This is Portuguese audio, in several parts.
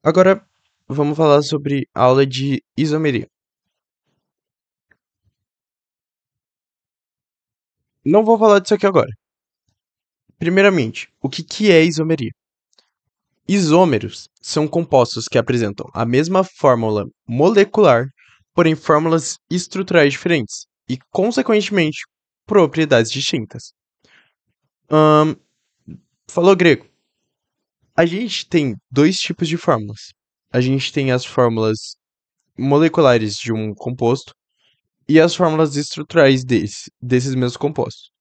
Agora vamos falar sobre aula de isomeria. Não vou falar disso aqui agora. Primeiramente, o que é isomeria? Isômeros são compostos que apresentam a mesma fórmula molecular, porém fórmulas estruturais diferentes e, consequentemente, propriedades distintas. Ahn, falou grego. A gente tem dois tipos de fórmulas. A gente tem as fórmulas moleculares de um composto e as fórmulas estruturais desses mesmos compostos.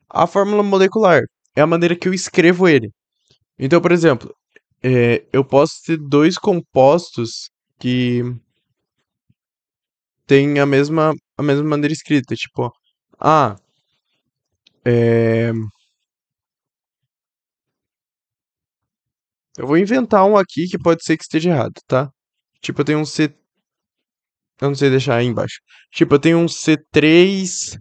A fórmula molecular é a maneira que eu escrevo ele. Então, por exemplo, eu posso ter dois compostos que têm a mesma maneira escrita. Tipo, ah, é, eu vou inventar um aqui que pode ser que esteja errado, tá? Tipo, eu tenho um C. Eu não sei deixar aí embaixo. Tipo, eu tenho um C3.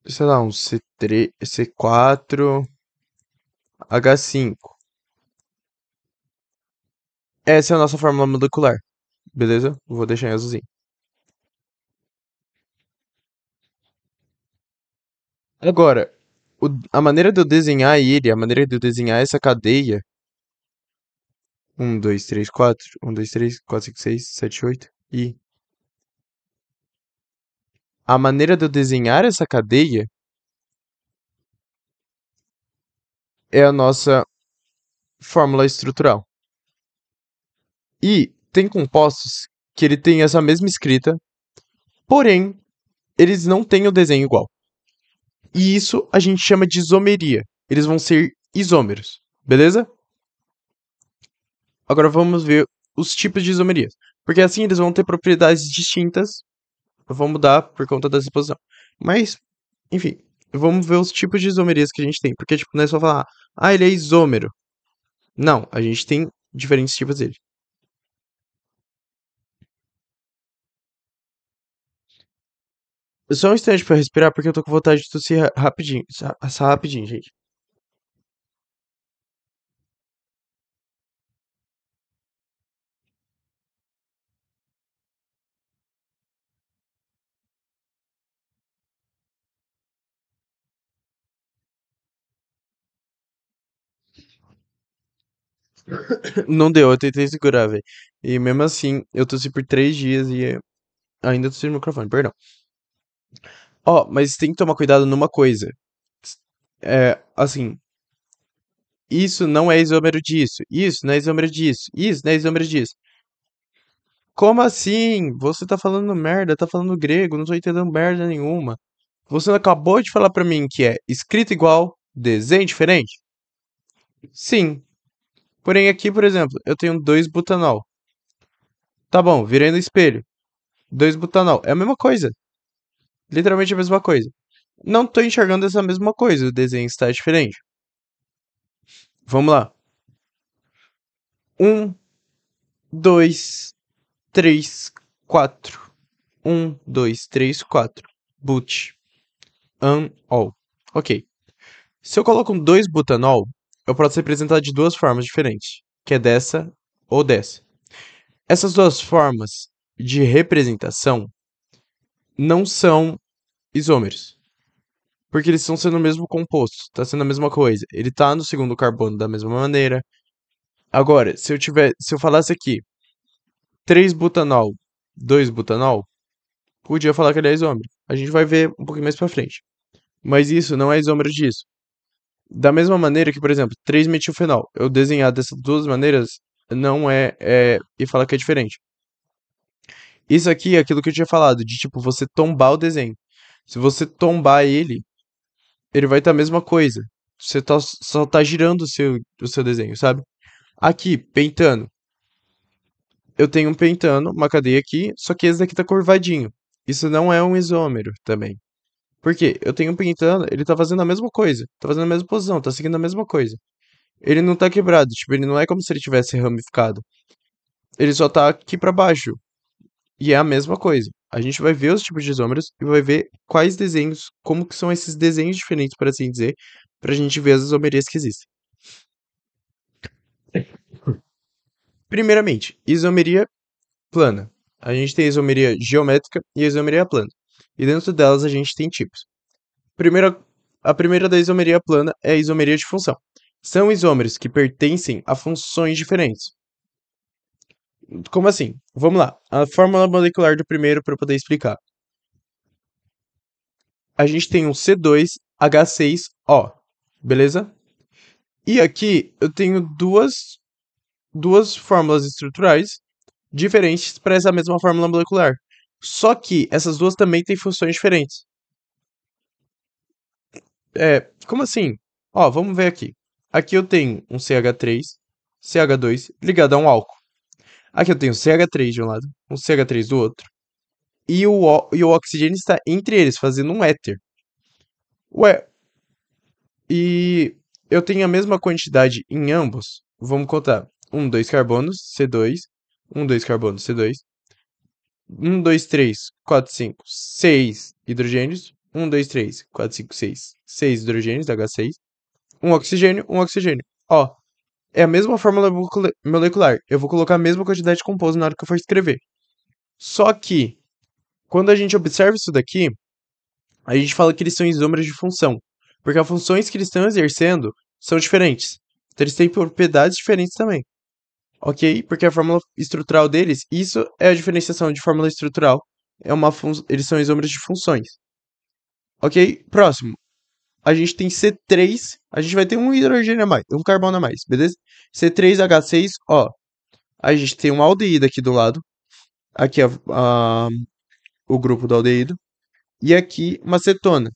Sei lá, um C3, C4, H5. Essa é a nossa fórmula molecular, beleza? Vou deixar em azulzinho. Agora, a maneira de eu desenhar ele, a maneira de eu desenhar essa cadeia, um 2 3 4 1, 2 3 4 5 6 7 8 e a maneira de eu desenhar essa cadeia é a nossa fórmula estrutural. E tem compostos que ele tem essa mesma escrita, porém, eles não têm o desenho igual. E isso a gente chama de isomeria. Eles vão ser isômeros, beleza? Agora vamos ver os tipos de isomerias. Porque assim eles vão ter propriedades distintas. Eu vou mudar por conta dessa posição. Mas, enfim, vamos ver os tipos de isomerias que a gente tem. Porque, tipo, não é só falar, ah, ele é isômero. Não, a gente tem diferentes tipos dele. Só um instante pra respirar, porque eu tô com vontade de tossir rapidinho. Só rapidinho, gente. Não deu, eu tentei segurar, velho. E mesmo assim, eu tossi por 3 dias e ainda tossi no microfone, perdão. Ó, mas tem que tomar cuidado numa coisa. Assim, isso não é isômero disso. Isso não é isômero disso. Isso não é isômero disso. Como assim? Você tá falando merda, tá falando grego, não tô entendendo merda nenhuma. Você acabou de falar pra mim que é escrito igual, desenho diferente? Sim. Porém, aqui, por exemplo, eu tenho 2-butanol. Tá bom, virei no espelho. 2-butanol. É a mesma coisa. Literalmente a mesma coisa. Não tô enxergando essa mesma coisa. O desenho está diferente. Vamos lá. 1, 2, 3, 4. 1, 2, 3, 4. But. All. Ok. Se eu coloco um 2-butanol, eu posso representar de duas formas diferentes, que é dessa ou dessa. Essas duas formas de representação não são isômeros, porque eles estão sendo o mesmo composto, está sendo a mesma coisa. Ele está no segundo carbono da mesma maneira. Agora, se eu falasse aqui 3-butanol, 2-butanol, podia falar que ele é isômero. A gente vai ver um pouquinho mais pra frente. Mas isso não é isômero disso. Da mesma maneira que, por exemplo, 3-metilfenol, eu desenhar dessas duas maneiras não e falar que é diferente. Isso aqui é aquilo que eu tinha falado, de tipo, você tombar o desenho. Se você tombar ele vai estar a mesma coisa. Você só tá girando o seu desenho, sabe? Aqui, pentano. Eu tenho um pentano, uma cadeia aqui, só que esse daqui tá curvadinho. Isso não é um isômero também. Por quê? Eu tenho um pentano, ele tá fazendo a mesma coisa. Tá fazendo a mesma posição, tá seguindo a mesma coisa. Ele não tá quebrado, tipo, ele não é como se ele tivesse ramificado. Ele só tá aqui pra baixo. E é a mesma coisa. A gente vai ver os tipos de isômeros e vai ver quais desenhos, como que são esses desenhos diferentes, por assim dizer, pra gente ver as isomerias que existem. Primeiramente, isomeria plana. A gente tem a isomeria geométrica e a isomeria plana. E dentro delas a gente tem tipos. Primeira, a primeira da isomeria plana é a isomeria de função. São isômeros que pertencem a funções diferentes. Como assim? Vamos lá. A fórmula molecular do primeiro para eu poder explicar. A gente tem um C2H6O, beleza? E aqui eu tenho duas fórmulas estruturais diferentes para essa mesma fórmula molecular. Só que essas duas também têm funções diferentes. Como assim? Ó, vamos ver aqui. Aqui eu tenho um CH3, CH2 ligado a um álcool. Aqui eu tenho CH3 de um lado, um CH3 do outro. E o oxigênio está entre eles, fazendo um éter. Ué, e eu tenho a mesma quantidade em ambos. Vamos contar. 2 carbonos, C2. 2 carbonos, C2. 2, 3, 4, 5, 6 hidrogênios. 2, 3, 4, 5, 6. 6 hidrogênios, H6. Um oxigênio, um oxigênio. Ó, é a mesma fórmula molecular. Eu vou colocar a mesma quantidade de composto na hora que eu for escrever. Só que, quando a gente observa isso daqui, a gente fala que eles são isômeros de função. Porque as funções que eles estão exercendo são diferentes. Então eles têm propriedades diferentes também. Ok? Porque a fórmula estrutural deles, isso é a diferenciação de fórmula estrutural. Eles são isômeros de funções. Ok? Próximo. A gente tem C3, a gente vai ter um hidrogênio a mais, um carbono a mais, beleza? C3H6, ó. A gente tem um aldeído aqui do lado. Aqui é o grupo do aldeído. E aqui uma cetona.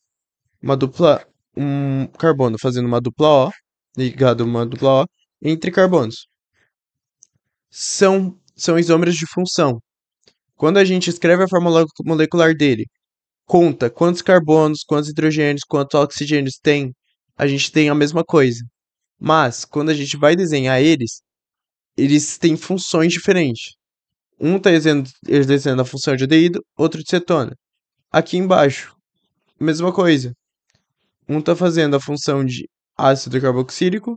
Uma dupla. Um carbono fazendo uma dupla O. Ligado a uma dupla O. Entre carbonos. São isômeros de função. Quando a gente escreve a fórmula molecular dele, conta quantos carbonos, quantos hidrogênios, quantos oxigênios tem, a gente tem a mesma coisa. Mas, quando a gente vai desenhar eles têm funções diferentes. Um está exercendo a função de aldeído, outro de cetona. Aqui embaixo, mesma coisa. Um está fazendo a função de ácido carboxílico,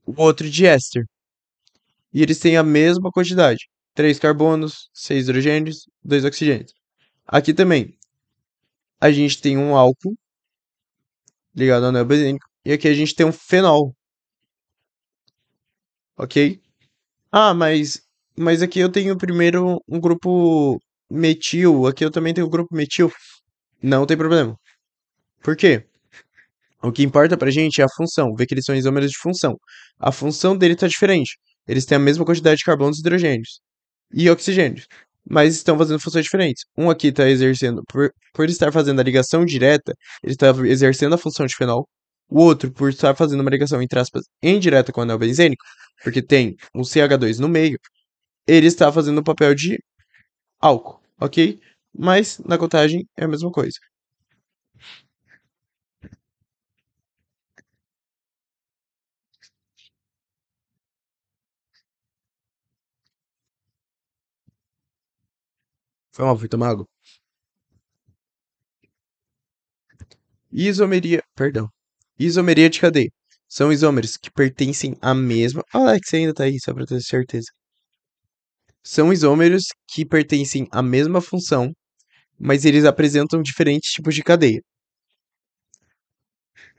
o outro de éster. E eles têm a mesma quantidade. 3 carbonos, 6 hidrogênios, 2 oxigênios. Aqui também, a gente tem um álcool ligado ao anel benzênico. E aqui a gente tem um fenol, ok? Ah, mas aqui eu tenho primeiro um grupo metil. Aqui eu também tenho um grupo metil. Não tem problema. Por quê? O que importa pra gente é a função, ver que eles são isômeros de função. A função dele tá diferente. Eles têm a mesma quantidade de carbonos e hidrogênios e oxigênios, mas estão fazendo funções diferentes. Um aqui está exercendo, por estar fazendo a ligação direta, ele está exercendo a função de fenol. O outro, por estar fazendo uma ligação, entre aspas, indireta com o anel benzênico, porque tem um CH2 no meio, ele está fazendo o papel de álcool, ok? Mas na contagem é a mesma coisa. Foi mal, fui tomar água. Perdão. Isomeria de cadeia. São isômeros que pertencem à mesma. Alex, você ainda tá aí, só pra ter certeza. São isômeros que pertencem à mesma função, mas eles apresentam diferentes tipos de cadeia.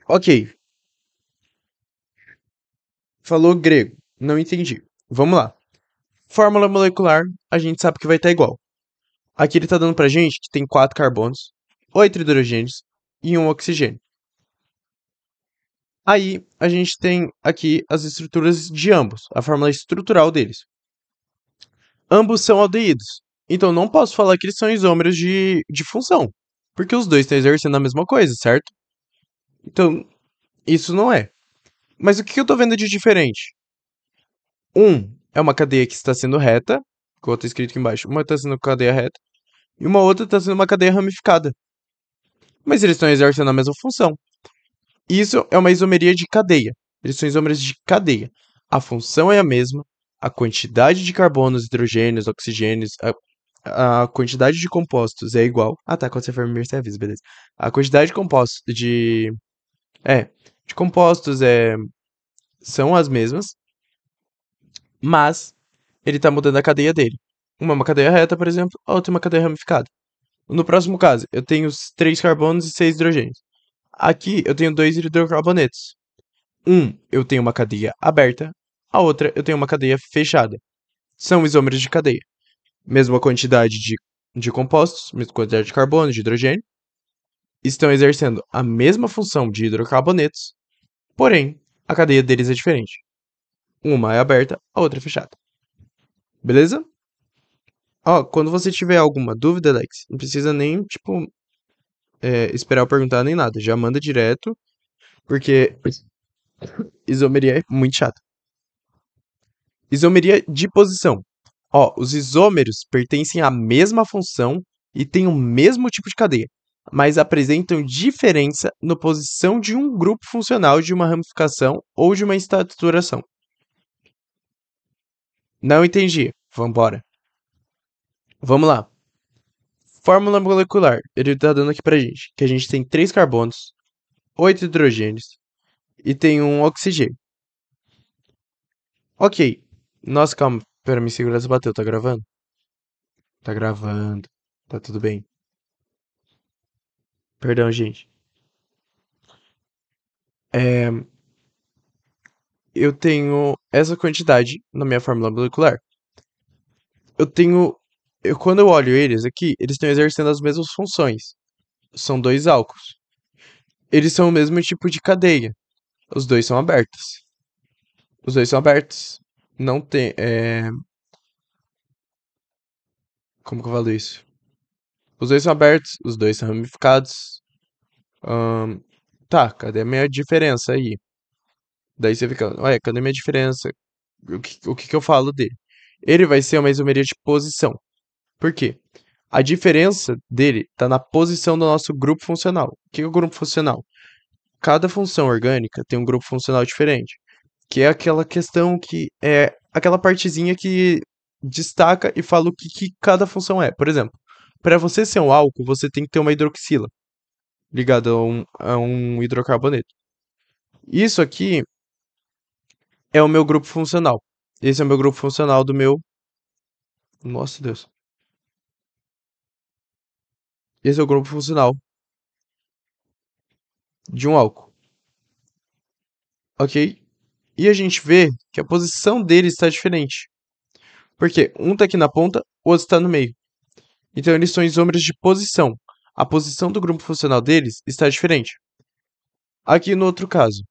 Ok, falou grego, não entendi. Vamos lá. Fórmula molecular, a gente sabe que vai estar igual. Aqui ele está dando pra gente que tem 4 carbonos, 8 hidrogênios e um oxigênio. Aí a gente tem aqui as estruturas de ambos, a fórmula estrutural deles. Ambos são aldeídos, então não posso falar que eles são isômeros de função, porque os dois estão exercendo a mesma coisa, certo? Então, isso não é. Mas o que eu tô vendo de diferente? Um é uma cadeia que está sendo reta, como está escrito aqui embaixo. Uma está sendo cadeia reta, e uma outra está sendo uma cadeia ramificada. Mas eles estão exercendo a mesma função. Isso é uma isomeria de cadeia. Eles são isômeros de cadeia. A função é a mesma, a quantidade de carbonos, hidrogênios, oxigênios, a quantidade de compostos é igual. Ah, tá, quando você for me você avisa, beleza. A quantidade de compostos de compostos são as mesmas. mas ele tá mudando a cadeia dele. Uma é uma cadeia reta, por exemplo, a outra é uma cadeia ramificada. No próximo caso, eu tenho 3 carbonos e 6 hidrogênios. Aqui eu tenho 2 hidrocarbonetos. Eu tenho uma cadeia aberta, a outra eu tenho uma cadeia fechada. São isômeros de cadeia. Mesma quantidade de compostos, mesma quantidade de carbono, de hidrogênio, estão exercendo a mesma função de hidrocarbonetos, porém, a cadeia deles é diferente. Uma é aberta, a outra é fechada. Beleza? Ó, quando você tiver alguma dúvida, Alex, não precisa nem, tipo, esperar eu perguntar nem nada. Já manda direto, porque isomeria é muito chato. Isomeria de posição. Ó, os isômeros pertencem à mesma função e têm o mesmo tipo de cadeia, mas apresentam diferença na posição de um grupo funcional de uma ramificação ou de uma estaturação. Não entendi. Vambora. Vamos lá. Fórmula molecular. Ele está dando aqui pra gente que a gente tem 3 carbonos, 8 hidrogênios e tem um oxigênio. Ok. Nossa, calma. Pera, minha segurança bateu. Tá gravando? Tá gravando. Tá tudo bem. Perdão, gente. É, eu tenho essa quantidade na minha fórmula molecular. Eu tenho. Quando eu olho eles aqui, eles estão exercendo as mesmas funções. São dois álcools. Eles são o mesmo tipo de cadeia. Os dois são abertos. Os dois são abertos. Não tem. Como que eu falo isso? Os dois são abertos, os dois são ramificados. Ahn, tá, cadê a minha diferença aí? Daí você fica, ué, cadê a minha diferença? O que que eu falo dele? Ele vai ser uma isomeria de posição. Por quê? A diferença dele está na posição do nosso grupo funcional. O que é o grupo funcional? Cada função orgânica tem um grupo funcional diferente, que é aquela questão que é aquela partezinha que destaca e fala o que cada função é. Por exemplo, para você ser um álcool, você tem que ter uma hidroxila ligada a um hidrocarboneto. Isso aqui é o meu grupo funcional. Esse é o meu grupo funcional do meu. Nossa Deus. Esse é o grupo funcional de um álcool, ok? E a gente vê que a posição dele está diferente. Porque um está aqui na ponta, o outro está no meio. Então eles são isômeros de posição. A posição do grupo funcional deles está diferente. Aqui no outro caso,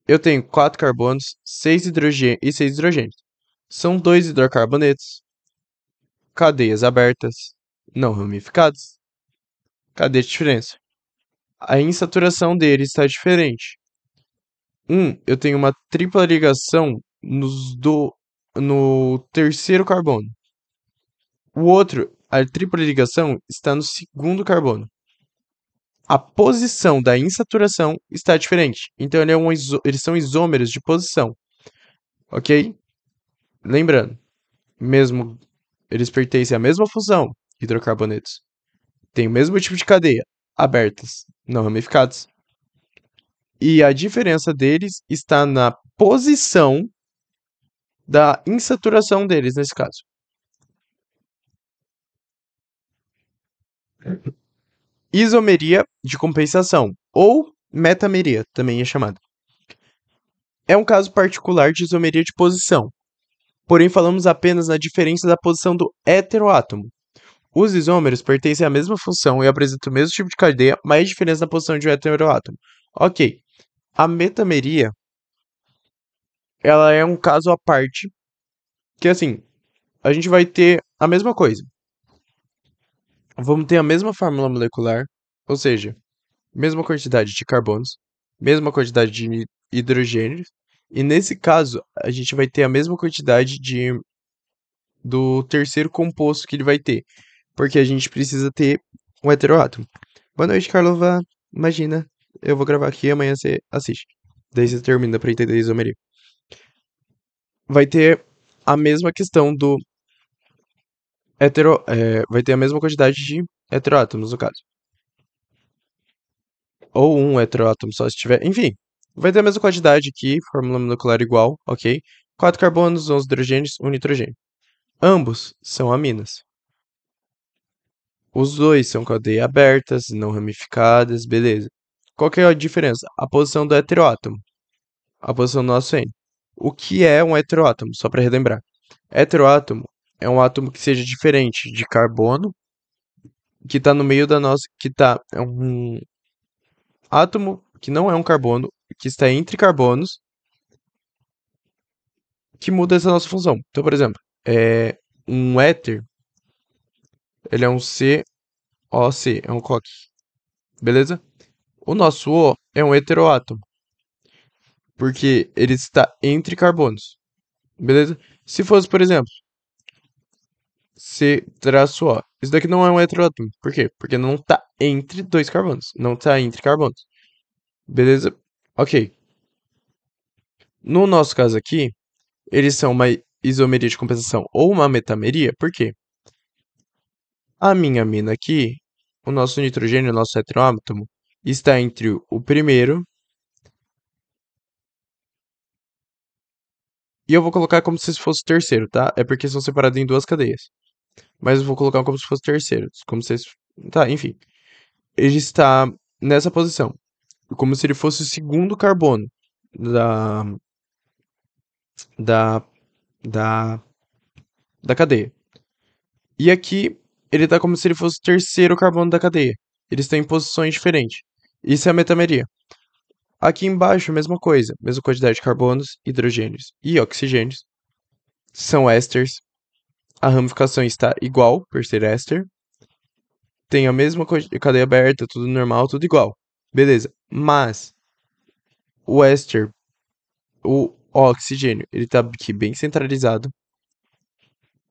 eu tenho 4 carbonos, 6 hidrogênios e 6 hidrogênios. São dois hidrocarbonetos, cadeias abertas, não ramificadas. Cadê a diferença? A insaturação deles está diferente. Eu tenho uma tripla ligação no terceiro carbono. O outro, a tripla ligação, está no segundo carbono. A posição da insaturação está diferente. Então eles são isômeros de posição. Ok? Lembrando, mesmo eles pertencem à mesma fusão, hidrocarbonetos. Têm o mesmo tipo de cadeia, abertas, não ramificadas. E a diferença deles está na posição da insaturação deles, nesse caso. Isomeria de compensação, ou metameria, também é chamada. É um caso particular de isomeria de posição, porém falamos apenas na diferença da posição do heteroátomo. Os isômeros pertencem à mesma função e apresentam o mesmo tipo de cadeia, mas a diferença na posição de um heteroátomo. Ok, a metameria, ela é um caso à parte, que assim, a gente vai ter a mesma coisa. Vamos ter a mesma fórmula molecular, ou seja, mesma quantidade de carbonos, mesma quantidade de hidrogênios, e nesse caso a gente vai ter a mesma quantidade do terceiro composto que ele vai ter, porque a gente precisa ter um heteroátomo. Boa noite, Carlova. Imagina, eu vou gravar aqui e amanhã você assiste. Daí você termina pra entender a isomeria. Vai ter a mesma questão do vai ter a mesma quantidade de heteroátomos, no caso. Ou um heteroátomo só se tiver. Enfim, vai ter a mesma quantidade aqui, fórmula molecular igual, ok? 4 carbonos, 11 hidrogênios, 1 nitrogênio. Ambos são aminas. Os dois são cadeias abertas, não ramificadas, beleza. Qual que é a diferença? A posição do heteroátomo, a posição do nosso N. O que é um heteroátomo? Só para relembrar. Heteroátomo é um átomo que seja diferente de carbono, que está no meio da nossa, é um átomo que não é um carbono, que está entre carbonos, que muda essa nossa função. Então, por exemplo, um éter, ele é um COC, é um COC, beleza? O nosso O é um heteroátomo, porque ele está entre carbonos, beleza? Se fosse, por exemplo, C-O, isso daqui não é um heteroátomo. Por quê? Porque não está entre dois carbonos, não está entre carbonos, beleza? Ok. No nosso caso aqui, eles são uma isomeria de compensação ou uma metameria, por quê? A minha mina aqui, o nosso nitrogênio, o nosso heteroátomo, está entre o primeiro e eu vou colocar como se fosse o terceiro, tá? É porque são separados em duas cadeias. Mas eu vou colocar como se fosse o terceiro, como se... Tá, enfim. Ele está nessa posição, como se ele fosse o segundo carbono da, da, da, da cadeia. E aqui, ele está como se ele fosse o terceiro carbono da cadeia. Eles estão em posições diferentes. Isso é a metameria. Aqui embaixo, mesma coisa. Mesma quantidade de carbonos, hidrogênios e oxigênios. São ésteres. A ramificação está igual, por ser éster. Tem a mesma cadeia aberta, tudo normal, tudo igual. Beleza. Mas o éster, o oxigênio, ele tá aqui bem centralizado.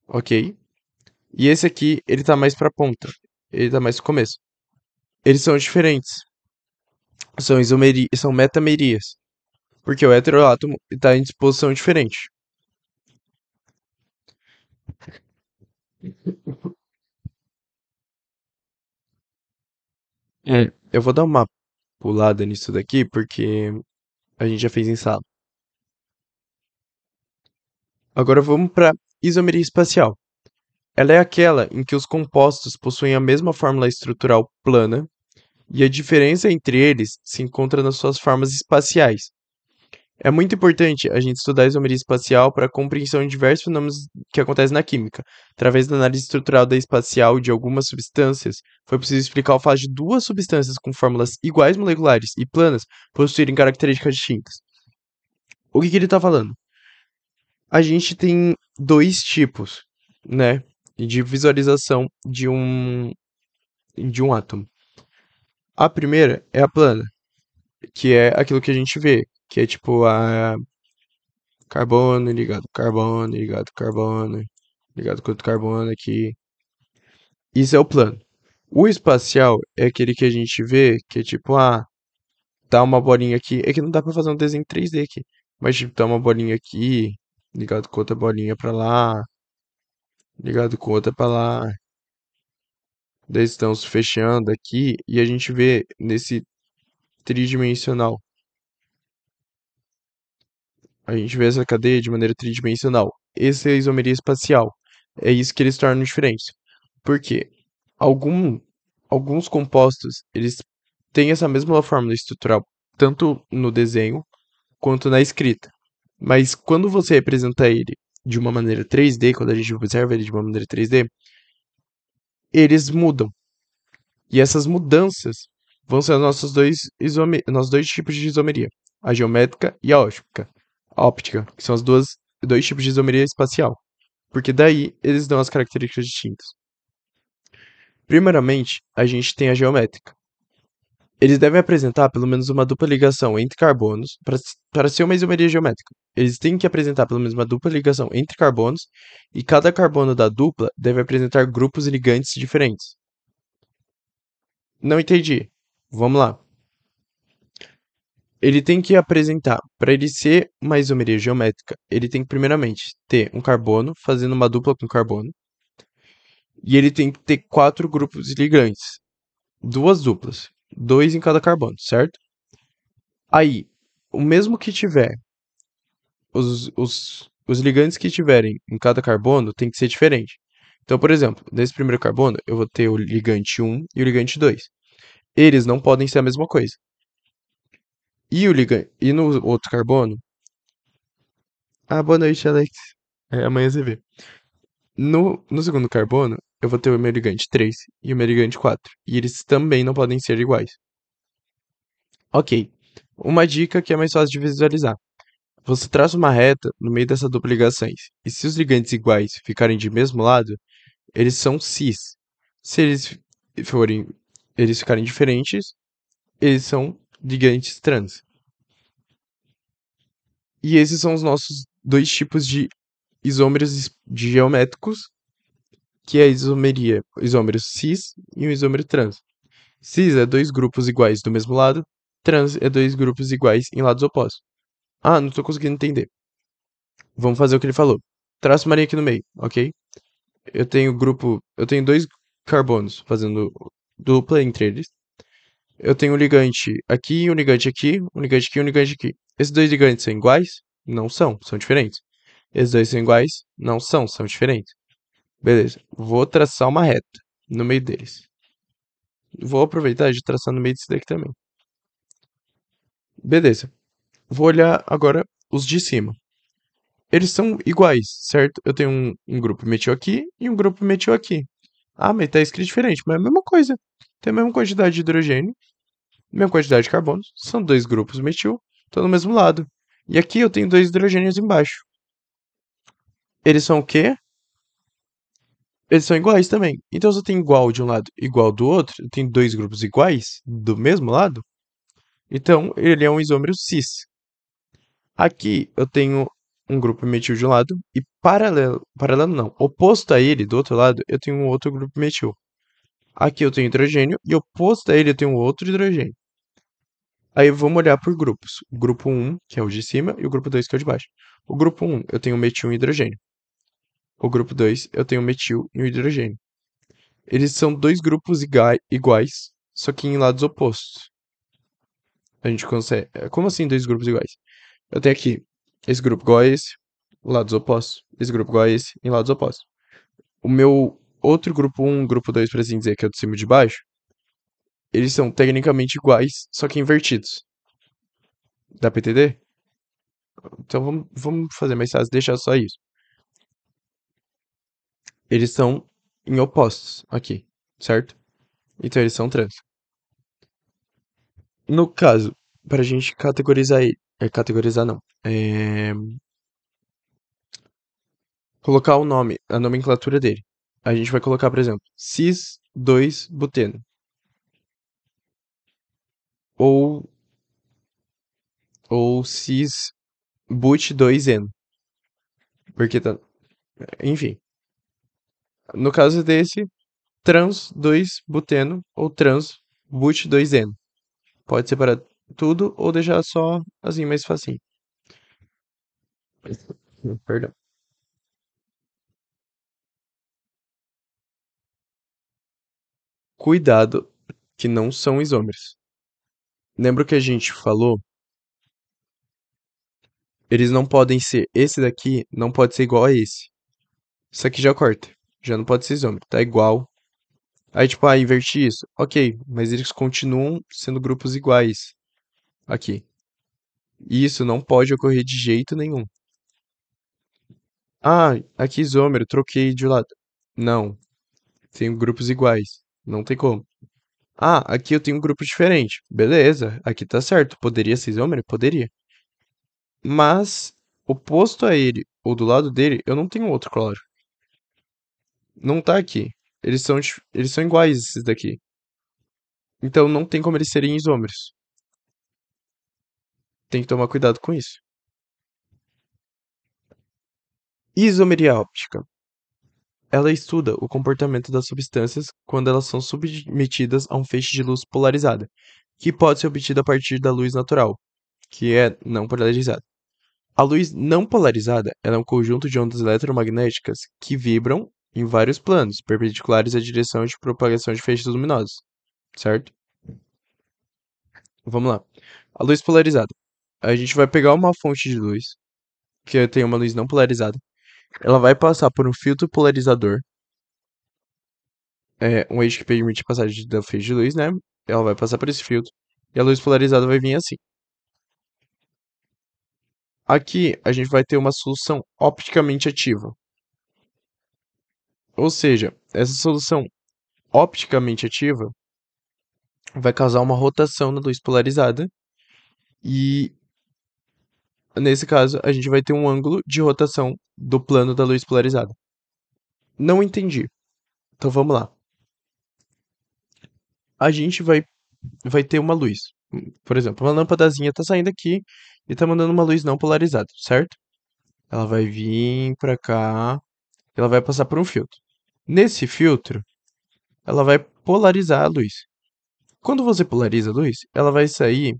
Ok? E esse aqui, ele tá mais pra ponta. Ele tá mais no começo. Eles são diferentes. São metamerias. Porque o heteroátomo está em disposição diferente. Eu vou dar uma pulada nisso daqui porque a gente já fez em sala. Agora vamos para isomeria espacial. Ela é aquela em que os compostos possuem a mesma fórmula estrutural plana e a diferença entre eles se encontra nas suas formas espaciais. É muito importante a gente estudar a isomeria espacial para a compreensão de diversos fenômenos que acontecem na química. Através da análise estrutural da espacial de algumas substâncias, foi possível explicar o fato de duas substâncias com fórmulas iguais moleculares e planas possuírem características distintas. O que ele está falando? A gente tem dois tipos, né, de visualização de um átomo. A primeira é a plana, que é aquilo que a gente vê, que é tipo a carbono, ligado carbono, ligado com outro carbono aqui. Isso é o plano. O espacial é aquele que a gente vê, que é tipo, tá uma bolinha aqui. É que não dá pra fazer um desenho 3D aqui. Mas tipo, tá uma bolinha aqui, ligado com outra bolinha pra lá, ligado com outra pra lá. Daí estão se fechando aqui e a gente vê nesse tridimensional. A gente vê essa cadeia de maneira tridimensional. Essa é a isomeria espacial. É isso que eles tornam diferentes. Por quê? Algum, alguns compostos, eles têm essa mesma fórmula estrutural, tanto no desenho quanto na escrita. Mas quando você representa ele de uma maneira 3D, quando a gente observa ele de uma maneira 3D, eles mudam. E essas mudanças vão ser nossos dois tipos de isomeria, a geométrica e a óptica. A óptica, que são dois tipos de isomeria espacial. Porque daí eles dão as características distintas. Primeiramente, a gente tem a geométrica. Eles devem apresentar pelo menos uma dupla ligação entre carbonos para ser uma isomeria geométrica. Eles têm que apresentar pelo menos uma dupla ligação entre carbonos e cada carbono da dupla deve apresentar grupos ligantes diferentes. Não entendi. Vamos lá. Ele tem que apresentar, para ele ser uma isomeria geométrica, ele tem que primeiramente ter um carbono fazendo uma dupla com carbono e ele tem que ter quatro grupos ligantes, duas duplas, dois em cada carbono, certo? Aí, o mesmo que tiver os os ligantes que tiverem em cada carbono tem que ser diferente. Então, por exemplo, nesse primeiro carbono, eu vou ter o ligante 1 e o ligante 2. Eles não podem ser a mesma coisa. E no outro carbono. Ah, boa noite, Alex. Amanhã você vê. No segundo carbono, eu vou ter o meu ligante 3 e o meu ligante 4. E eles também não podem ser iguais. Ok. Uma dica que é mais fácil de visualizar. Você traça uma reta no meio dessas duplas ligações. E se os ligantes iguais ficarem de mesmo lado, eles são cis. Se forem, eles ficarem diferentes, eles são ligantes trans. E esses são os nossos dois tipos de isômeros geométricos, que é a isomeria, isômero cis e o isômero trans. Cis é dois grupos iguais do mesmo lado, trans é dois grupos iguais em lados opostos. Ah, não tô conseguindo entender. Vamos fazer o que ele falou. Traço uma linha aqui no meio, ok? Eu tenho dois carbonos fazendo dupla entre eles. Eu tenho um ligante aqui, um ligante aqui, um ligante aqui, um ligante aqui. Esses dois ligantes são iguais? Não são, são diferentes. Esses dois são iguais? Não são, são diferentes. Beleza, vou traçar uma reta no meio deles. Vou aproveitar de traçar no meio desse daqui também. Beleza, vou olhar agora os de cima. Eles são iguais, certo? Eu tenho um grupo metil aqui e um grupo metil aqui. Ah, mas tá escrito diferente, mas é a mesma coisa. Tem a mesma quantidade de hidrogênio, mesma quantidade de carbonos. São dois grupos metil, estão do mesmo lado. E aqui eu tenho dois hidrogênios embaixo. Eles são o quê? Eles são iguais também. Então, se eu tenho igual de um lado e igual do outro, eu tenho dois grupos iguais do mesmo lado. Então, ele é um isômero cis. Aqui eu tenho um grupo metil de um lado e paralelo não, oposto a ele, do outro lado, eu tenho um outro grupo metil. Aqui eu tenho hidrogênio e oposto a ele eu tenho outro hidrogênio. Aí vamos olhar por grupos. O grupo 1, que é o de cima, e o grupo 2, que é o de baixo. O grupo 1, eu tenho metil e hidrogênio. O grupo 2, eu tenho metil e um hidrogênio. Eles são dois grupos iguais, só que em lados opostos. A gente consegue. Como assim dois grupos iguais? Eu tenho aqui esse grupo igual a esse, lados opostos. Esse grupo igual a esse, em lados opostos. O meu outro grupo 1, grupo 2, para assim dizer, que é o de cima e de baixo, eles são tecnicamente iguais, só que invertidos. Dá pra entender? Então vamos fazer mais fácil, deixar só isso. Eles são em opostos aqui, certo? Então eles são trans. No caso, para a gente categorizar ele, categorizar não, colocar o nome, a nomenclatura dele. A gente vai colocar, por exemplo, cis 2 buteno ou cis but 2 eno, porque tá, enfim. No caso desse, trans 2 buteno ou trans but 2 eno. Pode separar tudo ou deixar só assim mais facinho. Perdão. Cuidado que não são isômeros. Lembra que a gente falou? Eles não podem ser. Esse daqui não pode ser igual a esse. Isso aqui já corta. Já não pode ser isômero. Tá igual. Aí, tipo, inverti isso. Ok, mas eles continuam sendo grupos iguais aqui. E isso não pode ocorrer de jeito nenhum. Ah, aqui isômero, troquei de lado. Não, tenho grupos iguais. Não tem como. Ah, aqui eu tenho um grupo diferente. Beleza, aqui tá certo. Poderia ser isômero? Poderia. Mas, oposto a ele, ou do lado dele, eu não tenho outro cloro. Não tá aqui. Eles são iguais esses daqui. Então não tem como eles serem isômeros. Tem que tomar cuidado com isso. Isomeria óptica. Ela estuda o comportamento das substâncias quando elas são submetidas a um feixe de luz polarizada, que pode ser obtida a partir da luz natural, que é não polarizada. A luz não polarizada ela é um conjunto de ondas eletromagnéticas que vibram em vários planos, perpendiculares à direção de propagação de feixes luminosos, certo? Vamos lá. A luz polarizada. A gente vai pegar uma fonte de luz que tem uma luz não polarizada, ela vai passar por um filtro polarizador, um eixo que permite a passagem da feixe de luz, né? Ela vai passar por esse filtro e a luz polarizada vai vir assim. Aqui a gente vai ter uma solução opticamente ativa. Ou seja, essa solução opticamente ativa vai causar uma rotação na luz polarizada e nesse caso a gente vai ter um ângulo de rotação do plano da luz polarizada. Não entendi. Então vamos lá. A gente vai ter uma luz. Por exemplo, uma lâmpadazinha tá saindo aqui e tá mandando uma luz não polarizada, certo? Ela vai vir pra cá, ela vai passar por um filtro. Nesse filtro, ela vai polarizar a luz. Quando você polariza a luz, ela vai sair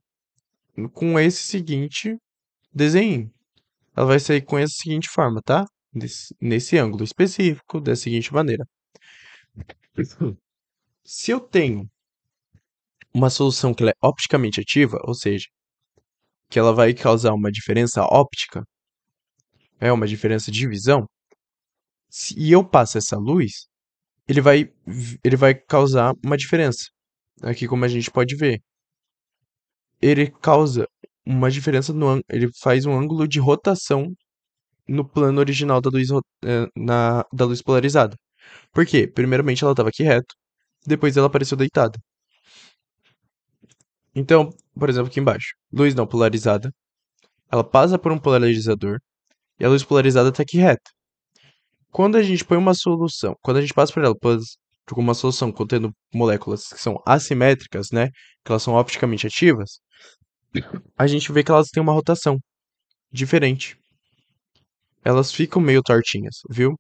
com esse seguinte desenho. Ela vai sair com essa seguinte forma, tá? Nesse ângulo específico, da seguinte maneira. Se eu tenho uma solução que ela é opticamente ativa, ou seja, que ela vai causar uma diferença óptica, uma diferença de visão, e eu passo essa luz, ele vai causar uma diferença. Aqui, como a gente pode ver, ele causa uma diferença ele faz um ângulo de rotação no plano original da da luz polarizada. Por quê? Primeiramente ela estava aqui reto, depois ela apareceu deitada. Então, por exemplo, aqui embaixo, luz não polarizada, ela passa por um polarizador e a luz polarizada está aqui reta. Quando a gente põe uma solução, quando a gente passa por ela por uma solução contendo moléculas que são assimétricas, né, que elas são opticamente ativas, a gente vê que elas têm uma rotação diferente. Elas ficam meio tortinhas, viu?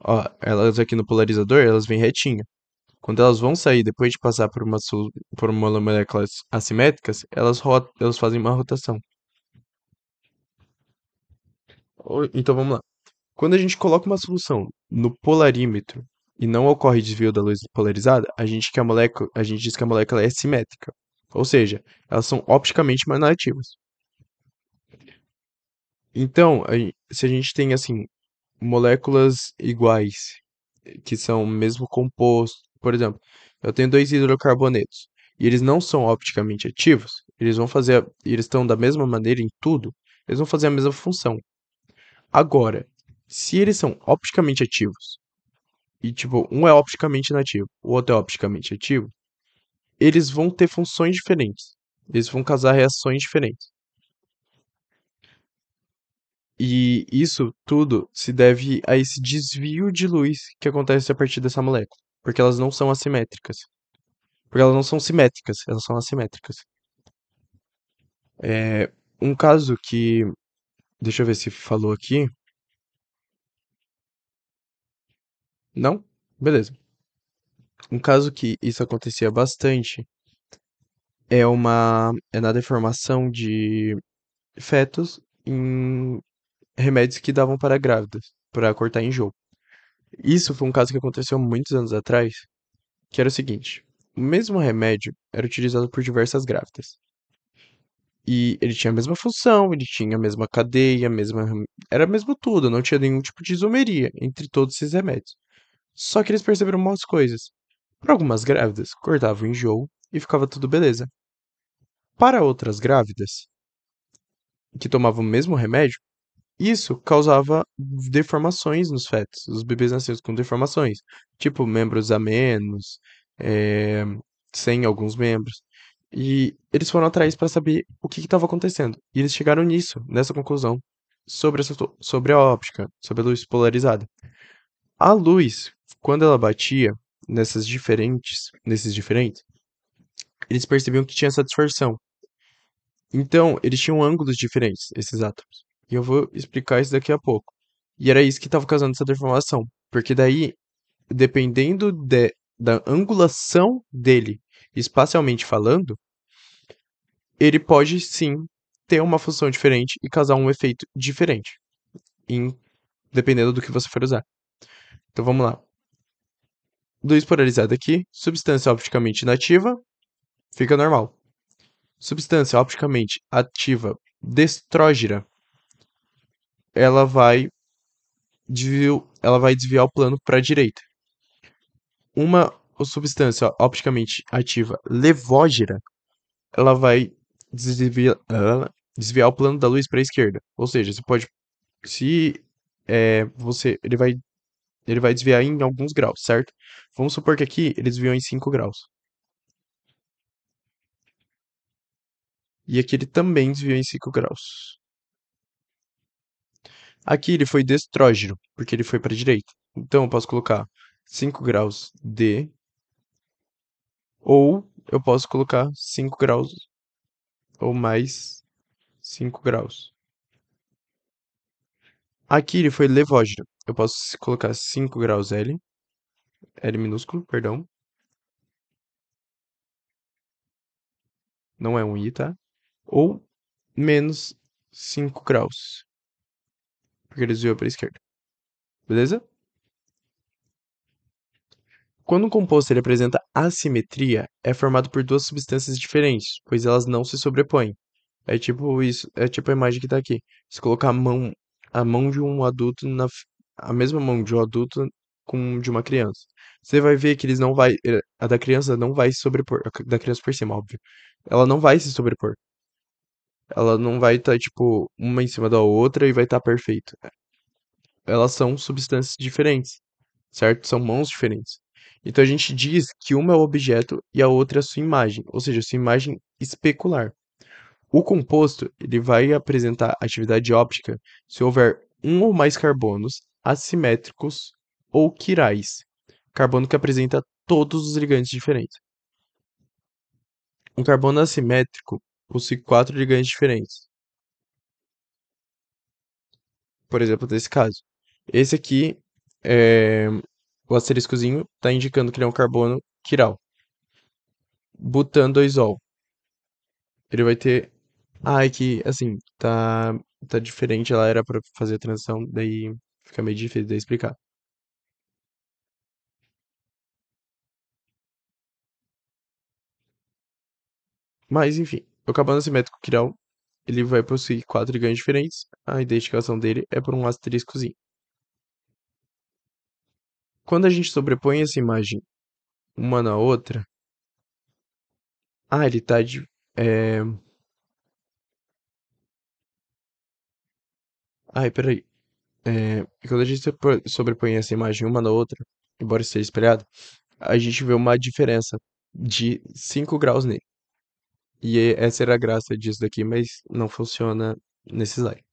Ó, elas aqui no polarizador, elas vêm retinha. Quando elas vão sair depois de passar por uma moléculas assimétricas, elas fazem uma rotação. Então vamos lá. Quando a gente coloca uma solução no polarímetro e não ocorre desvio da luz polarizada, a gente diz que a molécula é simétrica. Ou seja, elas são opticamente manativas. Então, se a gente tem assim moléculas iguais, que são o mesmo composto, por exemplo, eu tenho dois hidrocarbonetos e eles não são opticamente ativos, eles estão da mesma maneira em tudo, eles vão fazer a mesma função. Agora, se eles são opticamente ativos e tipo, um é opticamente inativo, o outro é opticamente ativo, eles vão ter funções diferentes. Eles vão causar reações diferentes. E isso tudo se deve a esse desvio de luz que acontece a partir dessa molécula, porque elas não são assimétricas. Porque elas não são simétricas, elas são assimétricas. Um caso que, deixa eu ver se falou aqui. Não? Beleza. Um caso que isso acontecia bastante é na deformação de fetos em remédios que davam para grávidas, para cortar enjoo. Isso foi um caso que aconteceu muitos anos atrás, que era o seguinte: o mesmo remédio era utilizado por diversas grávidas. E ele tinha a mesma função, ele tinha a mesma cadeia, era mesmo tudo, não tinha nenhum tipo de isomeria entre todos esses remédios. Só que eles perceberam umas coisas. Para algumas grávidas, cortava o enjoo e ficava tudo beleza. Para outras grávidas, que tomavam o mesmo remédio, isso causava deformações nos fetos. Os bebês nasciam com deformações, tipo membros a menos, eh, sem alguns membros. E eles foram atrás para saber o que estava acontecendo. E eles chegaram nessa conclusão, sobre a óptica, sobre a luz polarizada. A luz, quando ela batia nesses diferentes, eles percebiam que tinha essa distorção. Então, eles tinham ângulos diferentes, esses átomos. E eu vou explicar isso daqui a pouco. E era isso que estava causando essa deformação. Porque daí, dependendo da angulação dele, espacialmente falando, ele pode sim ter uma função diferente e causar um efeito diferente, em, dependendo do que você for usar. Então vamos lá. Luz polarizada aqui, substância opticamente inativa, fica normal. Substância opticamente ativa destrógira ela vai ela vai desviar o plano para a direita. Uma substância opticamente ativa levógera, ela vai desviar o plano da luz para a esquerda. Ou seja, você pode, se ele vai desviar em alguns graus, certo? Vamos supor que aqui ele desviou em 5 graus. E aqui ele também desviou em 5 graus. Aqui ele foi destrógeno, porque ele foi para a direita. Então eu posso colocar 5 graus D, ou eu posso colocar 5 graus ou mais 5 graus. Aqui ele foi levógeno. Eu posso colocar 5 graus L, L minúsculo, perdão. Não é um I, tá? Ou menos 5 graus, porque ele desviou para a esquerda. Beleza? Quando um composto ele apresenta assimetria, é formado por duas substâncias diferentes, pois elas não se sobrepõem. É tipo isso, é tipo a imagem que tá aqui. Se colocar a mão de um adulto a mesma mão de um adulto com de uma criança, você vai ver que eles não vai, a da criança não vai se sobrepor, da criança por cima, óbvio. Ela não vai se sobrepor. Ela não vai estar tipo uma em cima da outra e vai estar perfeito. Elas são substâncias diferentes, certo? São mãos diferentes. Então a gente diz que uma é o objeto e a outra é a sua imagem, ou seja, a sua imagem especular. O composto ele vai apresentar atividade óptica se houver um ou mais carbonos assimétricos ou quirais, carbono que apresenta todos os ligantes diferentes. Um carbono assimétrico possui quatro ligantes diferentes, por exemplo, nesse caso. Esse aqui, é, o asteriscozinho, está indicando que ele é um carbono quiral. Butan 2-ol. Ele vai ter. Ah, é que, assim, tá diferente. Ela era pra fazer a transição, daí fica meio difícil de explicar. Mas, enfim, o carbono assimétrico quiral, ele vai possuir quatro ligantes diferentes. A identificação dele é por um asteriscozinho. Quando a gente sobrepõe essa imagem uma na outra. Ah, ele tá de. É... Ai, peraí. Quando a gente sobrepõe essa imagem uma na outra, embora esteja espelhado, a gente vê uma diferença de 5 graus nele. E essa era a graça disso daqui, mas não funciona nesse slide.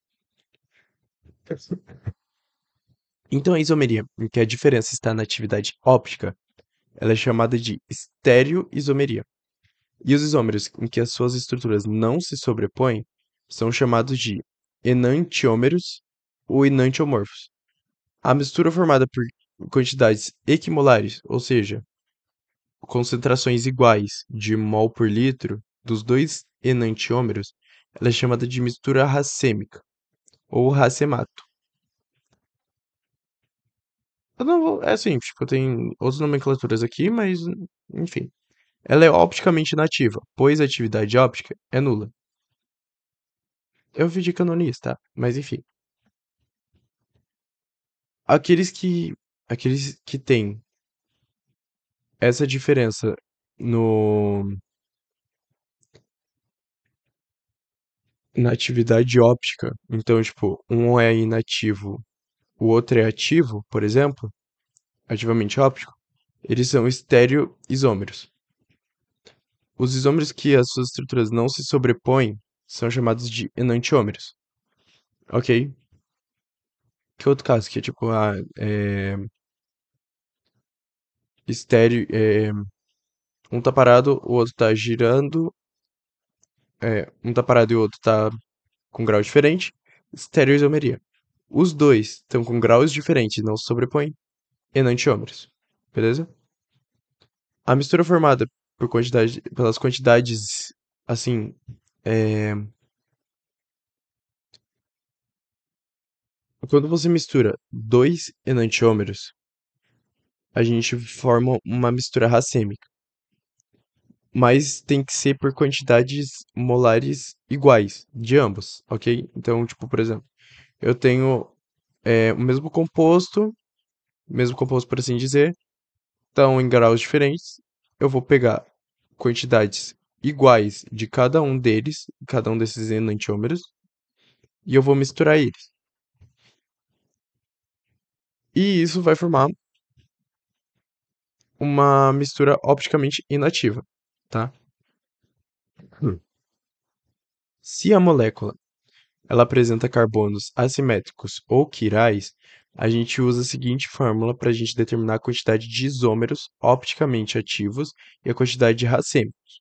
Então a isomeria, em que a diferença está na atividade óptica, ela é chamada de estereoisomeria. E os isômeros, em que as suas estruturas não se sobrepõem, são chamados de enantiômeros ou enantiomorfos. A mistura formada por quantidades equimolares, ou seja, concentrações iguais de mol por litro dos dois enantiômeros, ela é chamada de mistura racêmica ou racemato. Eu não vou, é assim, tipo, tem outras nomenclaturas aqui, mas enfim. Ela é opticamente inativa, pois a atividade óptica é nula. Eu vi de canonista, tá? Mas enfim. Aqueles que aqueles que têm essa diferença no na atividade óptica, então, tipo, um é inativo, o outro é ativo, por exemplo, ativamente óptico, eles são estereoisômeros. Os isômeros que as suas estruturas não se sobrepõem são chamados de enantiômeros, ok? Que outro caso que é tipo, estéreo, um tá parado, o outro tá girando, um tá parado e o outro tá com grau diferente, estereoisomeria. Os dois estão com graus diferentes e não se sobrepõem, enantiômeros, beleza? A mistura formada pelas quantidades, assim, é, quando você mistura dois enantiômeros, a gente forma uma mistura racêmica, mas tem que ser por quantidades molares iguais de ambos, ok? Então, tipo, por exemplo, eu tenho o mesmo composto por assim dizer, estão em graus diferentes. Eu vou pegar quantidades iguais de cada um deles, cada um desses enantiômeros, e eu vou misturar eles. E isso vai formar uma mistura opticamente inativa, tá? Hum. Se a molécula ela apresenta carbonos assimétricos ou quirais, a gente usa a seguinte fórmula para a gente determinar a quantidade de isômeros opticamente ativos e a quantidade de racêmicos.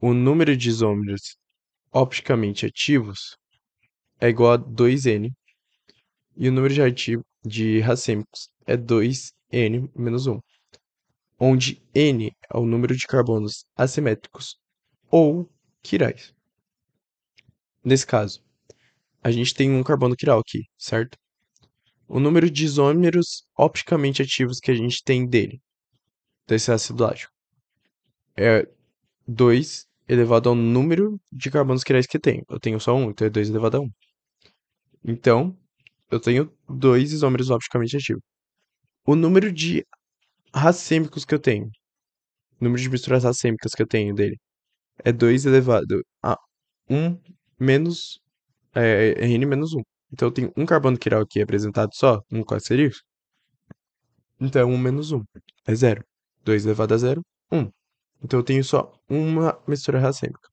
O número de isômeros opticamente ativos é igual a 2N e o número de racêmicos é 2N menos 1, onde N é o número de carbonos assimétricos ou quirais. Nesse caso, a gente tem um carbono quiral aqui, certo? O número de isômeros opticamente ativos que a gente tem dele, desse ácido lático, é 2 elevado ao número de carbonos quirais que eu tenho. Eu tenho só um, então é 2 elevado a 1. Então, eu tenho 2 isômeros opticamente ativos. O número de racêmicos que eu tenho, o número de misturas racêmicas que eu tenho dele, é 2 elevado a um menos, N menos um. Então eu tenho um carbono quiral aqui representado só, um quaternário. Então é 1 menos um é zero. 2 elevado a zero, um. Então eu tenho só uma mistura racêmica.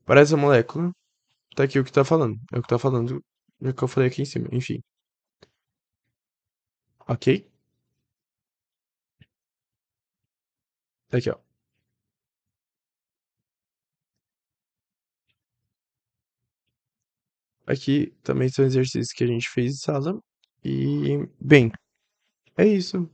Para essa molécula, tá aqui o que tá falando. É o que tá falando, é o que eu falei aqui em cima. Enfim, ok? Tá aqui, ó. Aqui também são exercícios que a gente fez em sala. E, bem, é isso.